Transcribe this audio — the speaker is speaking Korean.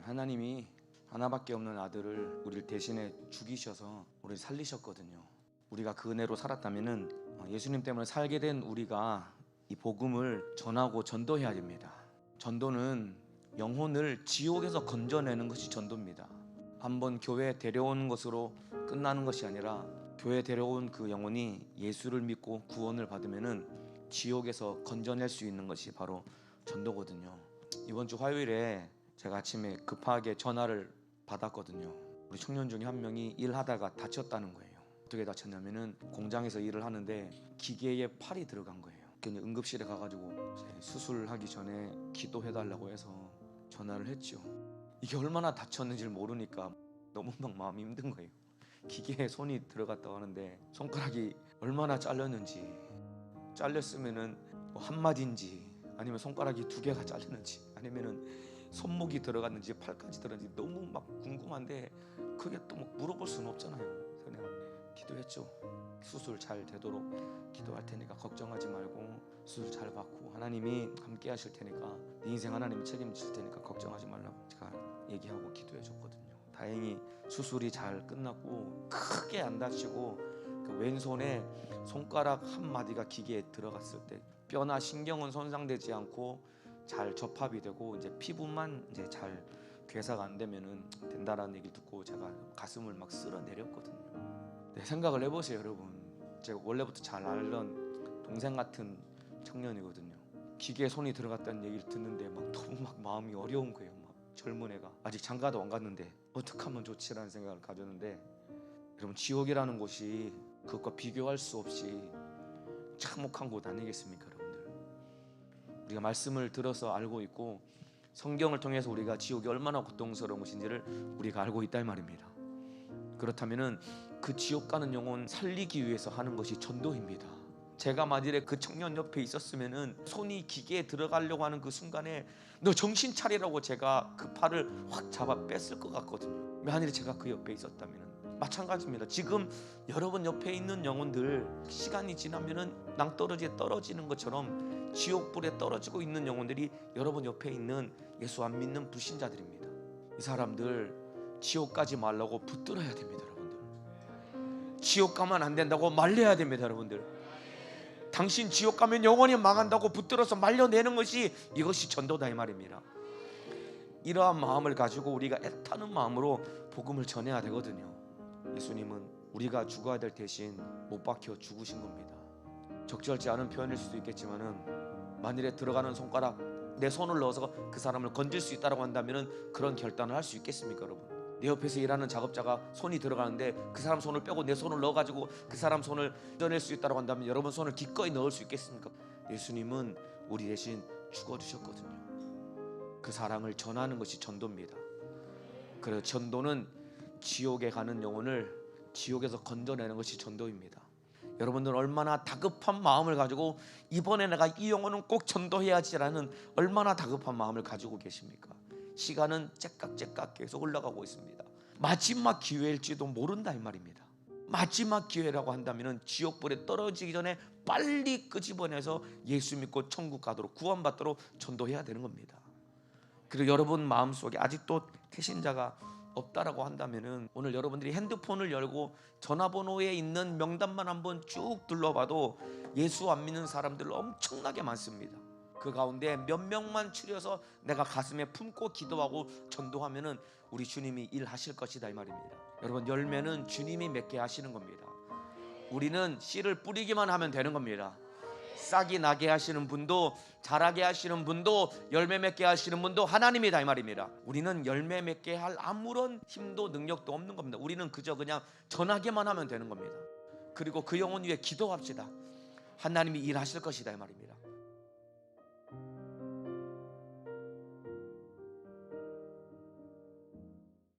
하나님이 하나밖에 없는 아들을 우리를 대신해 죽이셔서 우리를 살리셨거든요. 우리가 그 은혜로 살았다면은 예수님 때문에 살게 된 우리가 이 복음을 전하고 전도해야 됩니다. 전도는 영혼을 지옥에서 건져내는 것이 전도입니다. 한번 교회에 데려오는 것으로 끝나는 것이 아니라 교회에 데려온 그 영혼이 예수를 믿고 구원을 받으면은 지옥에서 건져낼 수 있는 것이 바로 전도거든요. 이번 주 화요일에 제가 아침에 급하게 전화를 받았거든요. 우리 청년 중에 한 명이 일하다가 다쳤다는 거예요. 어떻게 다쳤냐면은 공장에서 일을 하는데 기계에 팔이 들어간 거예요. 그냥 응급실에 가가지고 수술하기 전에 기도해달라고 해서 전화를 했죠. 이게 얼마나 다쳤는지를 모르니까 너무 막 마음이 힘든 거예요. 기계에 손이 들어갔다고 하는데 손가락이 얼마나 잘렸는지, 잘렸으면은 뭐 한 마디인지 아니면 손가락이 두 개가 잘렸는지 아니면은 손목이 들어갔는지 팔까지 들어갔는지 너무 막 궁금한데 그게 또 막 물어볼 수는 없잖아요. 그래서 그냥 기도했죠. 수술 잘 되도록 기도할 테니까 걱정하지 말고 수술 잘 받고 하나님이 함께 하실 테니까 네 인생 하나님이 책임질 테니까 걱정하지 말라고 제가 얘기하고 기도해 줬거든요. 다행히 수술이 잘 끝났고 크게 안 다치고 그 왼손에 손가락 한 마디가 기계에 들어갔을 때 뼈나 신경은 손상되지 않고 잘 접합이 되고 이제 피부만 이제 잘 괴사가 안 되면은 된다라는 얘기를 듣고 제가 가슴을 막 쓸어내렸거든요. 네, 생각을 해보세요, 여러분. 제가 원래부터 잘 알던 동생 같은 청년이거든요. 기계에 손이 들어갔다는 얘기를 듣는데 막 너무 막 마음이 어려운 거예요. 막 젊은 애가 아직 장가도 안 갔는데 어떻게 하면 좋지라는 생각을 가졌는데, 여러분 지옥이라는 곳이 그것과 비교할 수 없이 참혹한 곳 아니겠습니까, 여러분들? 우리가 말씀을 들어서 알고 있고 성경을 통해서 우리가 지옥이 얼마나 고통스러운 곳인지를 우리가 알고 있다 이 말입니다. 그렇다면은 그 지옥 가는 영혼 살리기 위해서 하는 것이 전도입니다. 제가 만일에 그 청년 옆에 있었으면은 손이 기계에 들어가려고 하는 그 순간에 너 정신 차리라고 제가 그 팔을 확 잡아 뺐을 것 같거든요. 만일에 제가 그 옆에 있었다면은 마찬가지입니다. 지금 여러분 옆에 있는 영혼들 시간이 지나면은 낭떠러지에 떨어지는 것처럼 지옥불에 떨어지고 있는 영혼들이 여러분 옆에 있는 예수 안 믿는 불신자들입니다. 이 사람들 지옥 가지 말라고 붙들어야 됩니다, 여러분들. 지옥 가면 안 된다고 말려야 됩니다, 여러분들. 당신 지옥 가면 영원히 망한다고 붙들어서 말려내는 것이 이것이 전도다 이 말입니다. 이러한 마음을 가지고 우리가 애타는 마음으로 복음을 전해야 되거든요. 예수님은 우리가 죽어야 될 대신 못 박혀 죽으신 겁니다. 적절치 않은 표현일 수도 있겠지만은 만일에 들어가는 손가락 내 손을 넣어서 그 사람을 건질 수 있다고 한다면은 그런 결단을 할 수 있겠습니까, 여러분? 내 옆에서 일하는 작업자가 손이 들어가는데 그 사람 손을 빼고 내 손을 넣어가지고 그 사람 손을 떼낼 수 있다고 한다면 여러분 손을 기꺼이 넣을 수 있겠습니까? 예수님은 우리 대신 죽어주셨거든요. 그 사랑을 전하는 것이 전도입니다. 그래서 전도는 지옥에 가는 영혼을 지옥에서 건져내는 것이 전도입니다. 여러분들 얼마나 다급한 마음을 가지고 이번에 내가 이 영혼은 꼭 전도해야지라는 얼마나 다급한 마음을 가지고 계십니까? 시간은 째깍째깍 계속 흘러가고 있습니다. 마지막 기회일지도 모른다 이 말입니다. 마지막 기회라고 한다면 지옥불에 떨어지기 전에 빨리 끄집어내서 예수 믿고 천국 가도록 구원받도록 전도해야 되는 겁니다. 그리고 여러분 마음속에 아직도 태신자가 없다라고 한다면은 오늘 여러분들이 핸드폰을 열고 전화번호에 있는 명단만 한번 쭉 둘러봐도 예수 안 믿는 사람들 엄청나게 많습니다. 그 가운데 몇 명만 추려서 내가 가슴에 품고 기도하고 전도하면은 우리 주님이 일하실 것이다 이 말입니다. 여러분 열매는 주님이 맺게 하시는 겁니다. 우리는 씨를 뿌리기만 하면 되는 겁니다. 싹이 나게 하시는 분도 자라게 하시는 분도 열매 맺게 하시는 분도 하나님이다 이 말입니다. 우리는 열매 맺게 할 아무런 힘도 능력도 없는 겁니다. 우리는 그저 그냥 전하기만 하면 되는 겁니다. 그리고 그 영혼 위에 기도합시다. 하나님이 일하실 것이다 이 말입니다.